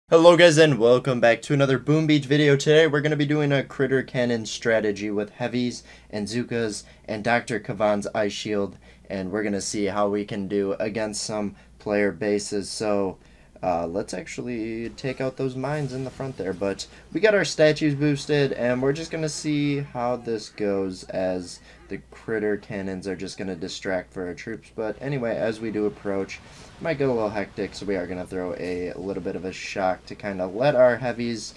Hello guys and welcome back to another Boom Beach video. Today we're going to be doing a critter cannon strategy with heavies and Zookas and Dr. Kavan's Ice Shield, and we're going to see how we can do against some player bases. So let's actually take out those mines in the front there, but we got our statues boosted and we're just going to see how this goes as the critter cannons are just going to distract for our troops. But anyway, as we do approach, it might get a little hectic, so we are going to throw a little bit of a shock to kind of let our heavies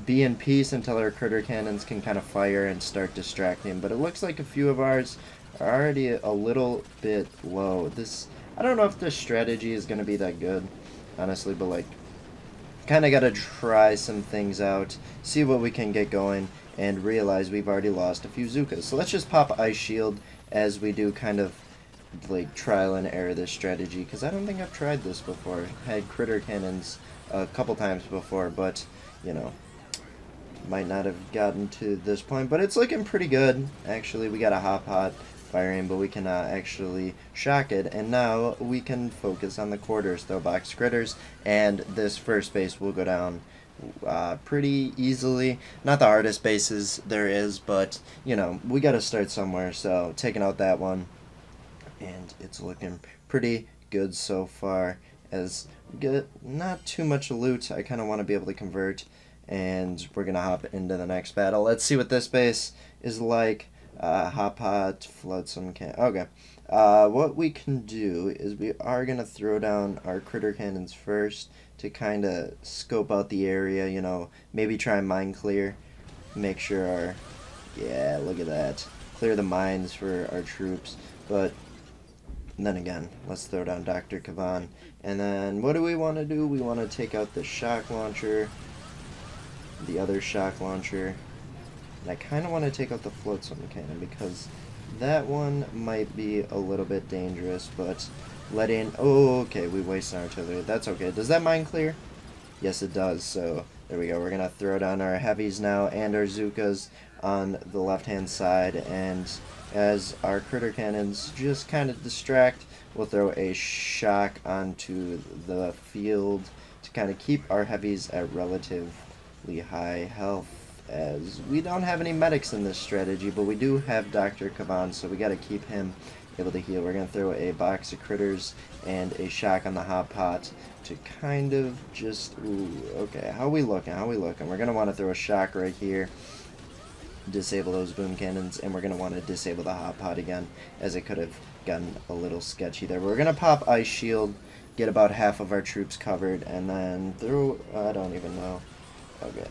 be in peace until our critter cannons can kind of fire and start distracting. But it looks like a few of ours are already a little bit low. I don't know if this strategy is going to be that good, honestly, but like, kind of got to try some things out, see what we can get going, and realize we've already lost a few Zookas. So let's just pop Ice Shield as we do kind of like trial and error this strategy, because I don't think I've tried this before. I had critter cannons a couple times before, but you know, might not have gotten to this point, but it's looking pretty good. Actually, we got a hot pot firing, but we can actually shock it, and now we can focus on the quarters, throw box critters, and this first base will go down pretty easily. Not the hardest bases there is, but you know, we got to start somewhere. So taking out that one, and it's looking pretty good so far. As we get not too much loot, I kind of want to be able to convert, and we're gonna hop into the next battle. Let's see what this base is like. Hot pot, flood some can. Okay. What we can do is we are gonna throw down our critter cannons first to kind of scope out the area. You know, maybe try and mine clear, make sure our look at that, clear the mines for our troops. But then again, let's throw down Dr. Kavan, and then what do we want to do? We want to take out the shock launcher, the other shock launcher. And I kind of want to take out the flotsam cannon because that one might be a little bit dangerous, but oh, okay, we waste our artillery. That's okay. Does that mine clear? Yes, it does. So there we go. We're going to throw down our heavies now and our Zookas on the left-hand side, and as our critter cannons just kind of distract, we'll throw a shock onto the field to kind of keep our heavies at relatively high health, as we don't have any medics in this strategy, but we do have Dr. Kavan, so we got to keep him able to heal. We're going to throw a box of critters and a shock on the hot pot to kind of just, okay, how we looking? We're going to want to throw a shock right here, disable those boom cannons, and we're going to want to disable the hot pot again, as it could have gotten a little sketchy there. We're going to pop Ice Shield, get about half of our troops covered, and then throw, I don't even know. Okay.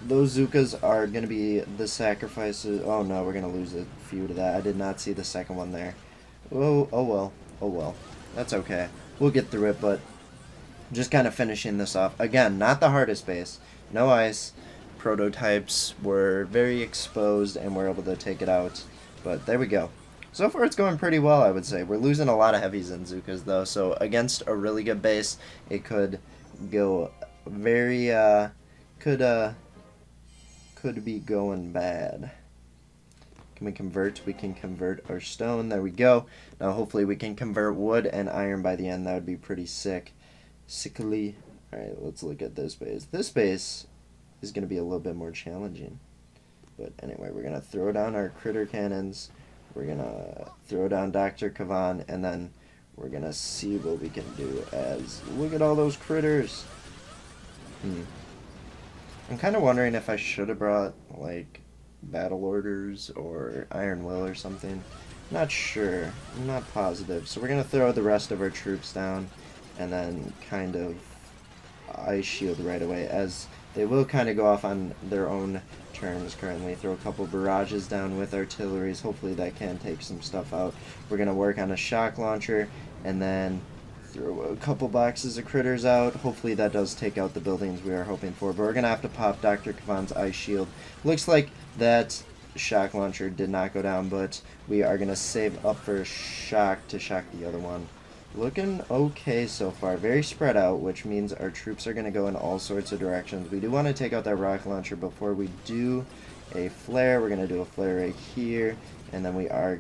Those Zookas are going to be the sacrifices. Oh no, we're going to lose a few to that. I did not see the second one there. Oh well. That's okay. We'll get through it, but just kind of finishing this off. Again, not the hardest base. No ice. Prototypes were very exposed, and we're able to take it out. But there we go. So far it's going pretty well, I would say. We're losing a lot of heavies and Zookas, though, so against a really good base, it could go very, could be going bad. Can we convert? We can convert our stone. There we go. Now hopefully we can convert wood and iron by the end. That would be pretty sickly. Alright, let's look at this base. This base is going to be a little bit more challenging. But anyway, we're going to throw down our critter cannons. We're going to throw down Dr. Kavan, and then we're going to see what we can do. As look at all those critters. I'm kind of wondering if I should have brought, like, battle orders or iron will or something. Not sure. I'm not positive. So we're going to throw the rest of our troops down and then kind of Ice Shield right away, as they will kind of go off on their own terms currently. Throw a couple barrages down with artilleries. Hopefully that can take some stuff out. We're going to work on a shock launcher and then throw a couple boxes of critters out. Hopefully that does take out the buildings we are hoping for, but we're going to have to pop Dr. Kavan's Ice Shield. Looks like that shock launcher did not go down, but we are going to save up for a shock to shock the other one. Looking okay so far. Very spread out, which means our troops are going to go in all sorts of directions. We do want to take out that rocket launcher before we do a flare. We're going to do a flare right here, and then we are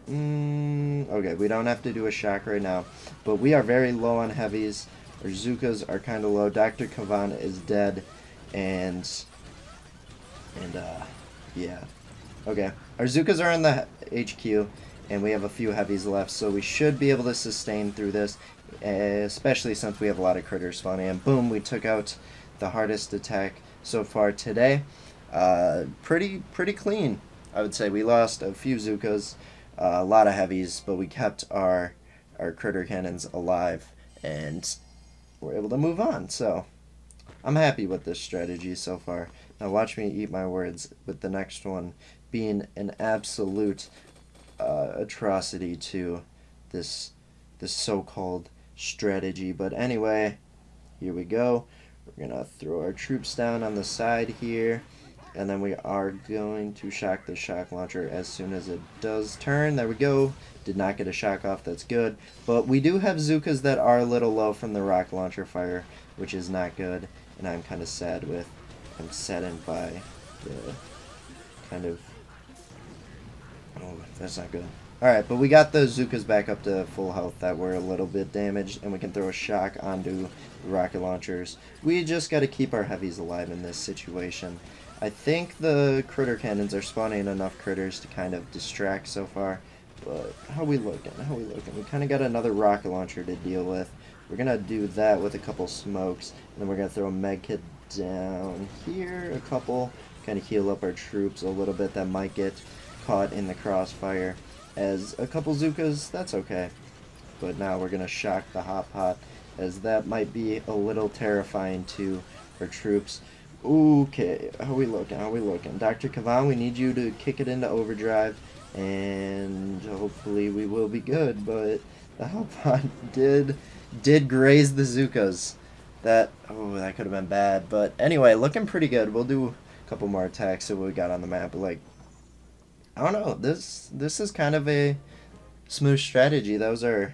Okay, we don't have to do a shock right now, but we are very low on heavies. Our Zukas are kind of low. Dr. Kavan is dead, and yeah. Okay, our Zukas are in the HQ, and we have a few heavies left, so we should be able to sustain through this, especially since we have a lot of critters spawning. And boom, we took out the hardest attack so far today. Pretty clean, I would say. We lost a few Zukas, a lot of heavies, but we kept our critter cannons alive, and we're able to move on. So I'm happy with this strategy so far. Now watch me eat my words with the next one being an absolute atrocity to this so-called strategy. But anyway, here we go. We're gonna throw our troops down on the side here, and then we are going to shock the shock launcher as soon as it does turn. There we go. Did not get a shock off, that's good. But we do have Zukas that are a little low from the rocket launcher fire, which is not good, and I'm kind of sad with. I'm saddened by the kind of... Oh, that's not good. Alright, but we got the Zukas back up to full health that were a little bit damaged, and we can throw a shock onto the rocket launchers. We just got to keep our heavies alive in this situation. I think the critter cannons are spawning enough critters to kind of distract so far, but how we looking? We kind of got another rocket launcher to deal with. We're going to do that with a couple smokes, and then we're going to throw a med kit down here, a couple, kind of heal up our troops a little bit that might get caught in the crossfire. As a couple Zukas, that's okay. But now we're going to shock the hot pot, as that might be a little terrifying to our troops. Okay, how we looking? Dr. Kavan, we need you to kick it into overdrive, and hopefully we will be good, but the hot pot did graze the Zukas. That could have been bad, but anyway, looking pretty good. We'll do a couple more attacks that we got on the map. Like, I don't know, this is kind of a smooth strategy. That was our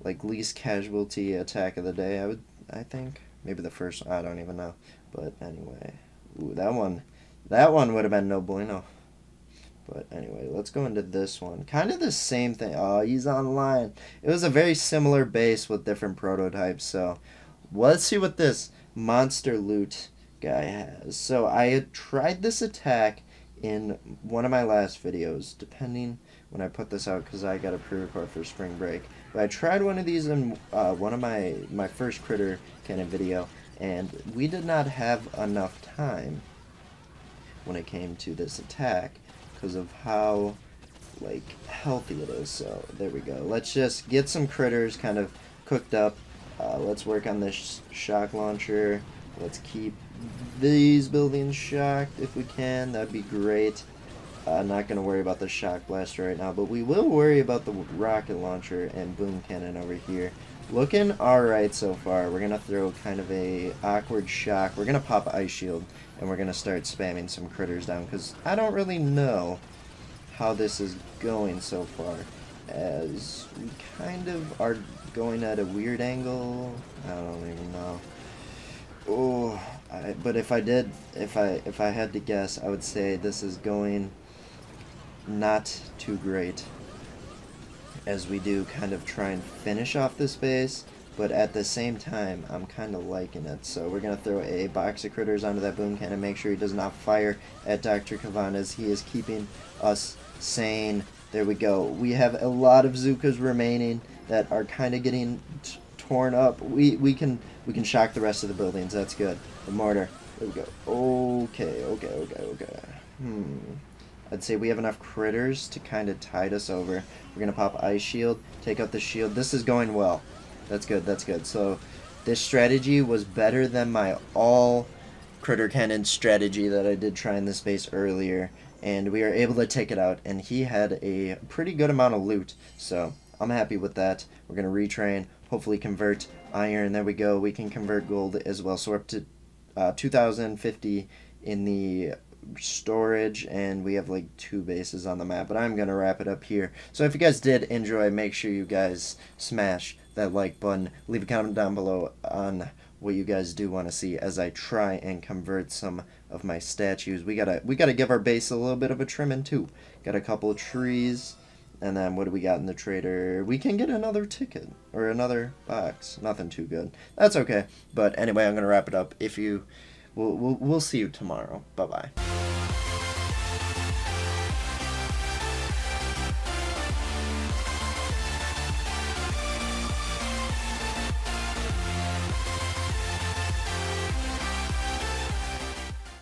like least casualty attack of the day, I think. Maybe the first, I don't even know. But anyway, ooh, that one would have been no bueno. But anyway, let's go into this one. Kind of the same thing. Oh, he's online. It was a very similar base with different prototypes. So let's see what this monster loot guy has. So I had tried this attack in one of my last videos, depending when I put this out, because I got a pre-record for spring break. But I tried one of these in one of my first critter cannon video, and we did not have enough time when it came to this attack because of how like healthy it is. So there we go. Let's just get some critters kind of cooked up. Let's work on this shock launcher. Let's keep these buildings shocked if we can. That'd be great. Not going to worry about the shock blaster right now, but we will worry about the rocket launcher and boom cannon over here. Looking alright so far. We're going to throw kind of a awkward shock. We're going to pop Ice Shield, and we're going to start spamming some critters down, because I don't really know how this is going so far, as we kind of are going at a weird angle. I don't even know. Oh, but if I had to guess, I would say this is going not too great, as we do kind of try and finish off this base, but at the same time I'm kind of liking it. So we're gonna throw a box of critters onto that boom cannon, make sure he does not fire at Dr. Kavan, as he is keeping us sane. There we go. We have a lot of Zukas remaining that are kind of getting torn up. We can shock the rest of the buildings. That's good. The mortar. There we go. Okay. I'd say we have enough critters to kind of tide us over. We're gonna pop Ice Shield, take out the shield. This is going well. That's good. So this strategy was better than my all critter cannon strategy that I did try in this base earlier, and we are able to take it out, and he had a pretty good amount of loot, so I'm happy with that. We're gonna retrain, hopefully convert iron. There we go. We can convert gold as well, so we're up to 2050 in the storage, and we have like 2 bases on the map. But I'm gonna wrap it up here. So if you guys did enjoy, make sure you guys smash that like button, leave a comment down below on what you guys do want to see as I try and convert some of my statues. We gotta give our base a little bit of a trimming too. Got a couple of trees And then what do we got in the trader? We can get another ticket or another box. Nothing too good. That's okay. But anyway, I'm gonna wrap it up. If you, we'll see you tomorrow. Bye bye.